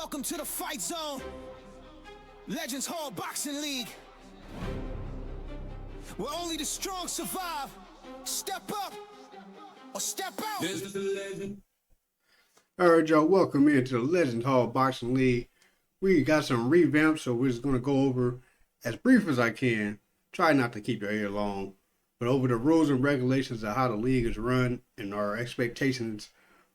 Welcome to the Fight Zone, Legends Hall Boxing League, where only the strong survive. Step up or step out. This is the legend. All right, y'all, welcome into the Legends Hall Boxing League. We got some revamps, so we're just going to go over as brief as I can. Try not to keep your ear long, but over the rules and regulations of how the league is run and our expectations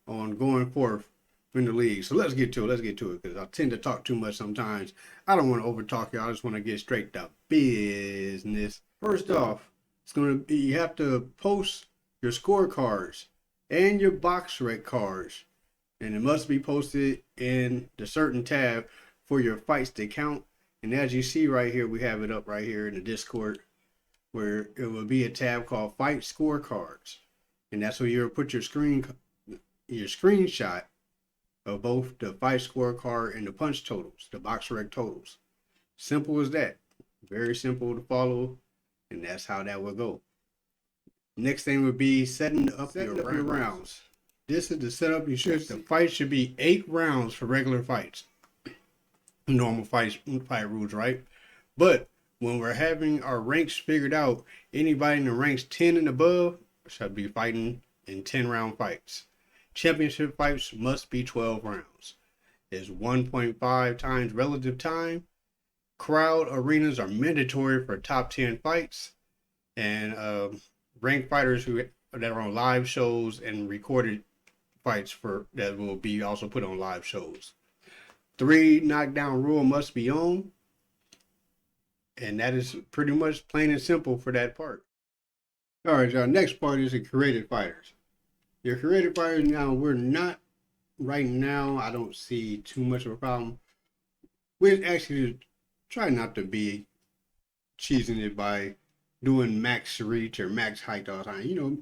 on going forth in the league. So let's get to it, because I tend to talk too much sometimes. I don't want to overtalk y'all. I just want to get straight to business. First off, it's going to be, you have to post your scorecards and your BoxRec cards, and it must be posted in the certain tab for your fights to count. And as you see right here, we have it up right here in the Discord, where it will be a tab called Fight Scorecards, and that's where you'll put your screenshot of both the fight scorecard and the punch totals, the BoxRec totals. Simple as that. Very simple to follow, and that's how that will go. Next thing would be setting up your rounds. This is the setup you should. The fight should be 8 rounds for regular fights. Normal fight rules, right? But when we're having our ranks figured out, anybody in the ranks 10 and above should be fighting in 10-round fights. Championship fights must be 12 rounds. There's 1.5 times relative time. Crowd arenas are mandatory for top 10 fights. And ranked fighters that are on live shows and recorded fights that will be also put on live shows. 3 knockdown rule must be on. And that is pretty much plain and simple for that part. All right, y'all. Next part is the created fighters. Your creative fighters now, we're not, right now, I don't see too much of a problem. We actually try not to be cheesing it by doing max reach or max height all the time. You know,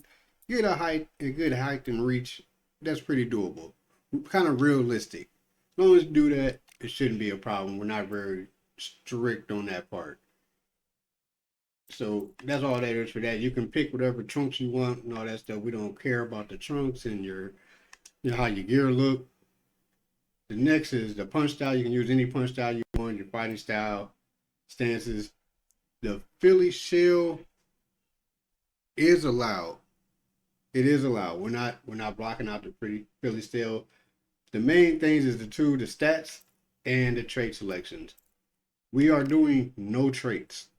get a good height and reach, that's pretty doable. Kind of realistic. As long as you do that, it shouldn't be a problem. We're not very strict on that part. So that's all that is for that. You can pick whatever trunks you want and all that stuff. We don't care about the trunks and how your gear look. The next is the punch style. You can use any punch style you want, your fighting style, stances. The Philly shield is allowed. It is allowed. We're not blocking out the pretty Philly shield. The main things is the stats and the trait selections. We are doing no traits.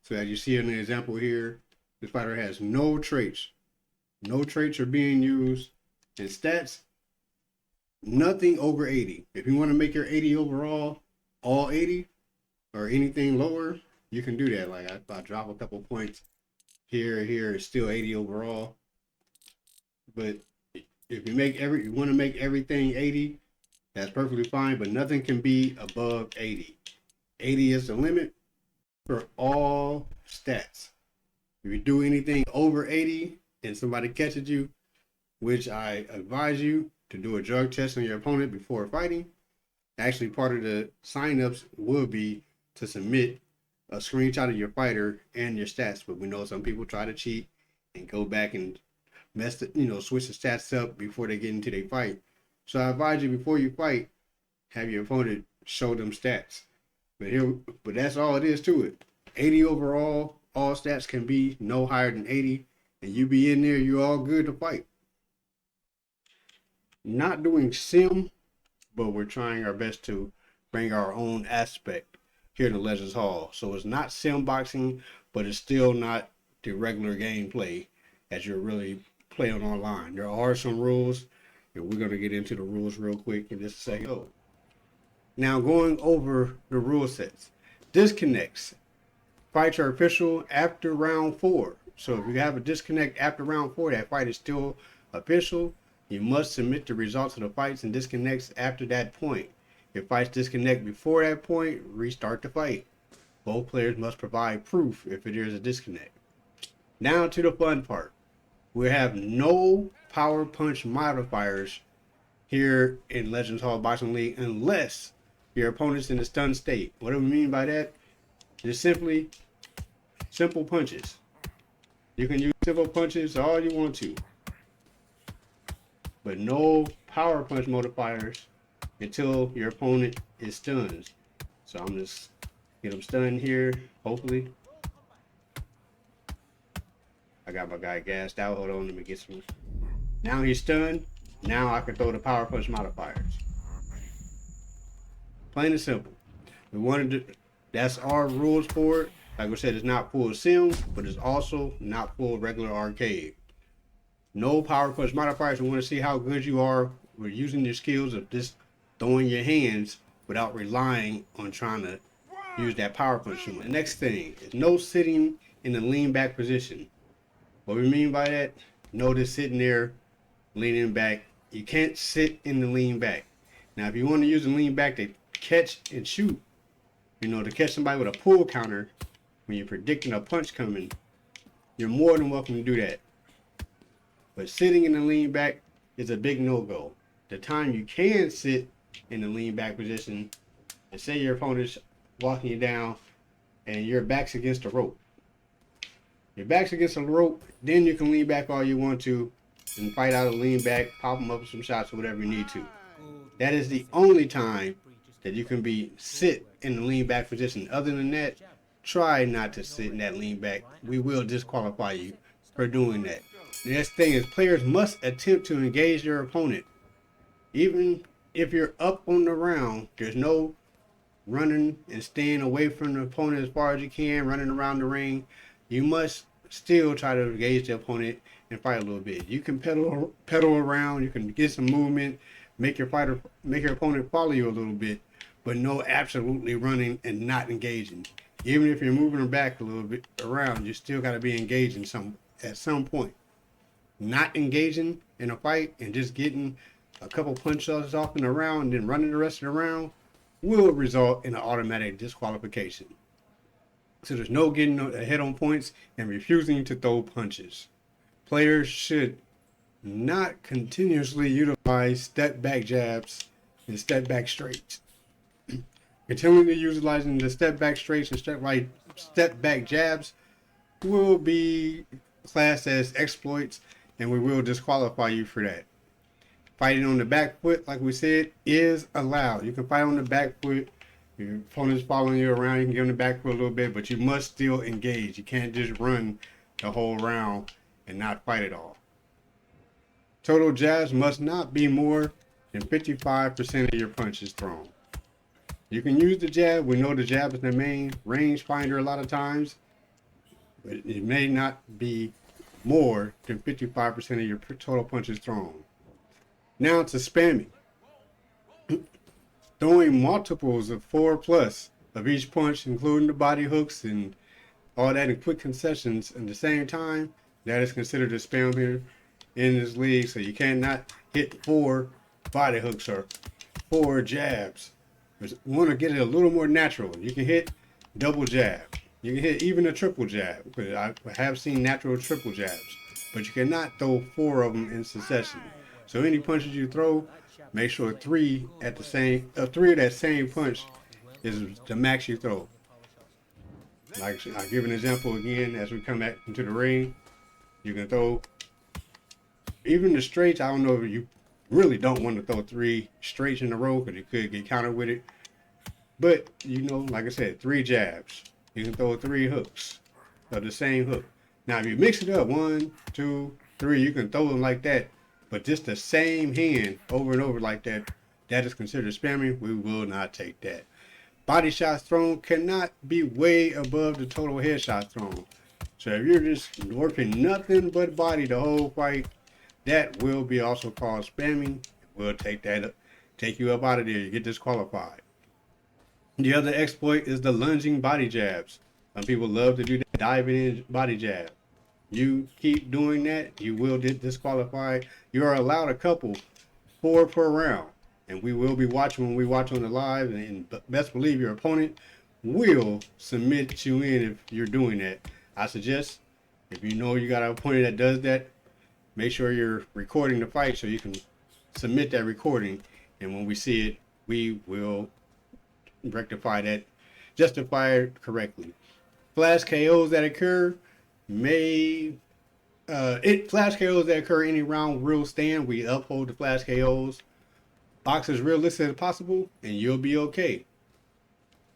So as you see in the example here, this fighter has no traits. No traits are being used. And stats, nothing over 80. If you want to make your 80 overall, all 80, or anything lower, you can do that. Like I drop a couple points here, it's still 80 overall. But if you want to make everything 80, that's perfectly fine, but nothing can be above 80. 80 is the limit for all stats. If you do anything over 80 and somebody catches you, which I advise you to do a drug test on your opponent before fighting. Actually, part of the sign-ups will be to submit a screenshot of your fighter and your stats, but we know some people try to cheat and go back and switch the stats up before they get into their fight. So I advise you, before you fight, have your opponent show them stats. But that's all it is to it. 80 overall, all stats can be no higher than 80, and you be in there, you're all good to fight. Not doing sim, but we're trying our best to bring our own aspect here in the Legends Hall. So it's not sim boxing, but it's still not the regular gameplay as you're really playing online. There are some rules, and we're going to get into the rules real quick in just a second. Now, going over the rule sets. Disconnects. Fights are official after round 4. So if you have a disconnect after round 4, that fight is still official. You must submit the results of the fights and disconnects after that point. If fights disconnect before that point, restart the fight. Both players must provide proof if it is a disconnect. Now to the fun part. We have no power punch modifiers here in Legends Hall Boxing League unless your opponent's in a stun state. What do we mean by that? Just simply simple punches. You can use simple punches all you want to, but no power punch modifiers until your opponent is stunned. So I'm just get him stunned here, hopefully. I got my guy gassed out. Hold on, let me get some. Now he's stunned. Now I can throw the power punch modifiers. Plain and simple. We wanted to, that's our rules for it. Like I said, it's not full sim, but it's also not full regular arcade. No power punch modifiers. We want to see how good you are with using your skills of just throwing your hands without relying on trying to use that power punch. The next thing is no sitting in the lean back position. What we mean by that, notice sitting there, leaning back. You can't sit in the lean back. Now, if you want to use the lean back to catch and shoot, to catch somebody with a pull counter, when you're predicting a punch coming, you're more than welcome to do that. But sitting in the lean back is a big no-go. The time you can sit in the lean back position, and say your opponent's walking you down, and your back's against the rope. Your back's against the rope, then you can lean back all you want to and fight out a lean back, pop them up with some shots or whatever you need to. That is the only time that you can sit in the lean back position. Other than that, try not to sit in that lean back. We will disqualify you for doing that. The next thing is players must attempt to engage their opponent. Even if you're up on the round, there's no running and staying away from the opponent as far as you can, running around the ring. You must still try to engage the opponent and fight a little bit. You can pedal around, you can get some movement, make your opponent follow you a little bit, but no absolutely running and not engaging. Even if you're moving them back a little bit around, you still got to be engaging at some point. Not engaging in a fight and just getting a couple punch-ups off in the round and then running the rest of the round will result in an automatic disqualification. So there's no getting ahead on points and refusing to throw punches. Players should not continuously utilize step back jabs and step back straights. Continually utilizing the step back straights and step back jabs will be classed as exploits, and we will disqualify you for that. Fighting on the back foot, like we said, is allowed. You can fight on the back foot. Your opponent's following you around, you can give them the back foot a little bit, but you must still engage. You can't just run the whole round and not fight at all. Total jabs must not be more than 55% of your punches thrown. You can use the jab. We know the jab is the main range finder a lot of times, but it may not be more than 55% of your total punches thrown. Now to spamming. Throwing multiples of 4+ of each punch, including the body hooks and all that in quick concessions at the same time, that is considered a spam here in this league. So you cannot hit 4 body hooks or 4 jabs. You want to get it a little more natural. You can hit double jab. You can hit even a triple jab. I have seen natural triple jabs, but you cannot throw 4 of them in succession. So any punches you throw, make sure 3 of that same punch is the max you throw. Like I'll give an example again as we come back into the ring. You can throw even the straights. I don't know if you really don't want to throw 3 straights in a row because you could get countered with it. But like I said, 3 jabs. You can throw 3 hooks of the same hook. Now if you mix it up, 1, 2, 3, you can throw them like that. But just the same hand over and over like that, that is considered spamming. We will not take that. Body shots thrown cannot be way above the total headshots thrown. So if you're just working nothing but body the whole fight, that will be also called spamming. We'll take you up out of there. You get disqualified. The other exploit is the lunging body jabs. Some people love to do that diving in body jab. You keep doing that, you will get disqualified. You are allowed a couple, 4 per round. And we will be watching when we watch on the live. And best believe your opponent will submit you in if you're doing that. I suggest, if you know you got an opponent that does that, make sure you're recording the fight so you can submit that recording. And when we see it, we will rectify that, justify it correctly. Flash KOs that occur flash KOs that occur any round will stand. We uphold the flash KOs. Box as realistic as possible, and you'll be okay.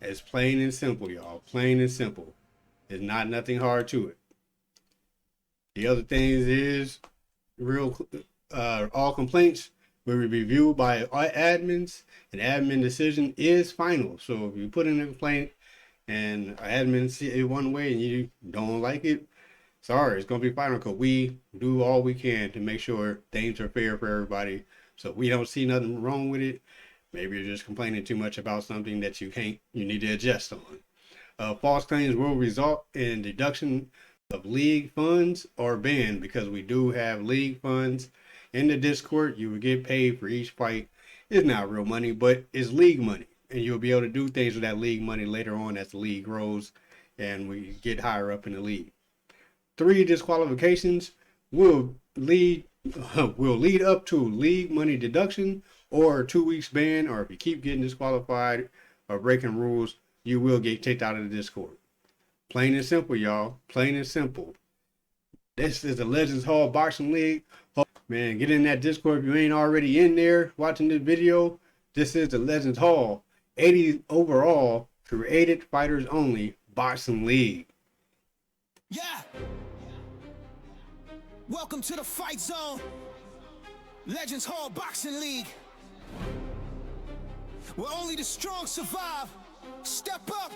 It's plain and simple, y'all. Plain and simple. There's not nothing hard to it. The other things is all complaints will be reviewed by admins, and admin decision is final. So if you put in a complaint and admin see it one way and you don't like it, sorry, it's gonna be final, because we do all we can to make sure things are fair for everybody. So we don't see nothing wrong with it. Maybe you're just complaining too much about something that you need to adjust on. False claims will result in deduction of league funds or banned, because we do have league funds in the Discord. You will get paid for each fight. It's not real money, but it's league money, and you'll be able to do things with that league money later on as the league grows and we get higher up in the league. 3 disqualifications will lead up to league money deduction or 2 weeks ban, or if you keep getting disqualified or breaking rules, you will get kicked out of the Discord. Plain and simple, y'all. Plain and simple. This is the Legends Hall Boxing League. Man, get in that Discord if you ain't already in there watching this video. This is the Legends Hall 80 overall created fighters only boxing league. Yeah. Welcome to the Fight Zone. Legends Hall Boxing League. Where only the strong survive. Step up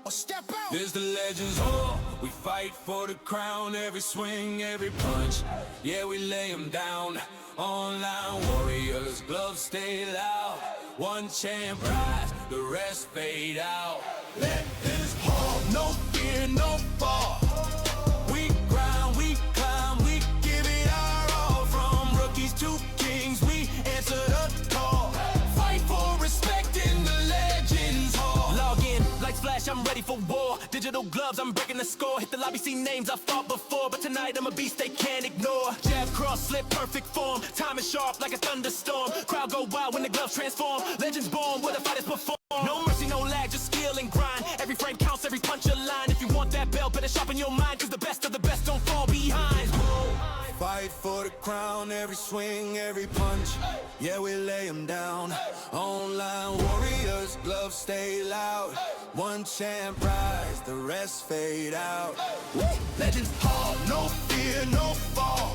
or step out. There's the Legends Hall. We fight for the crown. Every swing, every punch. Yeah, we lay them down. Online warriors, gloves stay loud. One champ rise, the rest fade out. Legends Hall, no fear, no fall. We grind, we climb, we give it our all. From rookies to kings, we answer the call. Fight for respect in the Legends Hall. Log in, lights flash, I'm ready for war. Digital gloves, I'm breaking the score. Hit the lobby, see names I fought before, but tonight I'm a beast they can't ignore. Jab, cross, slip, perfect form. Time is sharp like a thunderstorm. Crowd go wild when the gloves transform. Legends born where the fighters perform. No mercy, no lag, just skill and grind. Every frame counts, every punch a line. If you want that belt, better sharpen your mind, cause the best of the best don't fall behind. Fight for the crown, every swing, every punch. Yeah, we lay them down. Online warriors, gloves stay loud. One champ rise, the rest fade out. Legends Hall, no fear, no fall.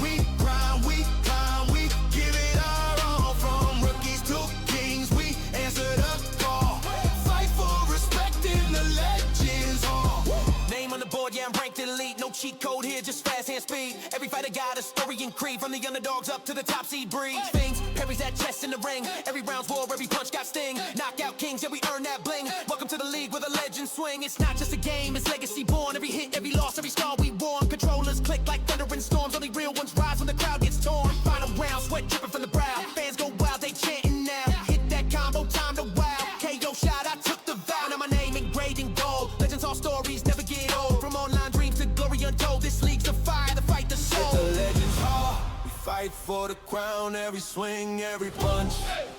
We grind, we climb, we give it our all. From rookies to kings, we answer the call. Fight for respect in the Legends Hall. Name on the board, yeah, I'm ranked elite. No cheat code here, just fast hand speed. Every fighter got a story and creed. From the underdogs up to the top seed breed. Things, parries that chest in the ring. Every round's war, every punch got sting. Knockout kings, yeah, we earn that bling. Welcome to the league where the legends swing. It's not just a game, it's legacy born. Every hit, every loss, every star we won. Controllers click like thunder and storms. Only real ones rise when the crowd gets torn. Final round, sweat dripping from the brow. Fans go wild, they chanting now. Hit that combo, time to wow. KO shot, I took the vow. Now my name engraved in gold. Legends Hall stories never get old. From online dreams to glory untold. This league's the fire, the fight, the soul. It's the Legends Hall. We fight for the crown, every swing, every punch.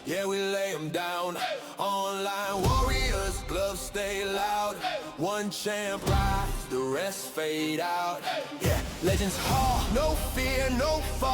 Yeah, we lay them down. Online warriors, gloves stay loud. One champ rise, the rest fade out. Yeah, Legends Hall, no fear, no fall.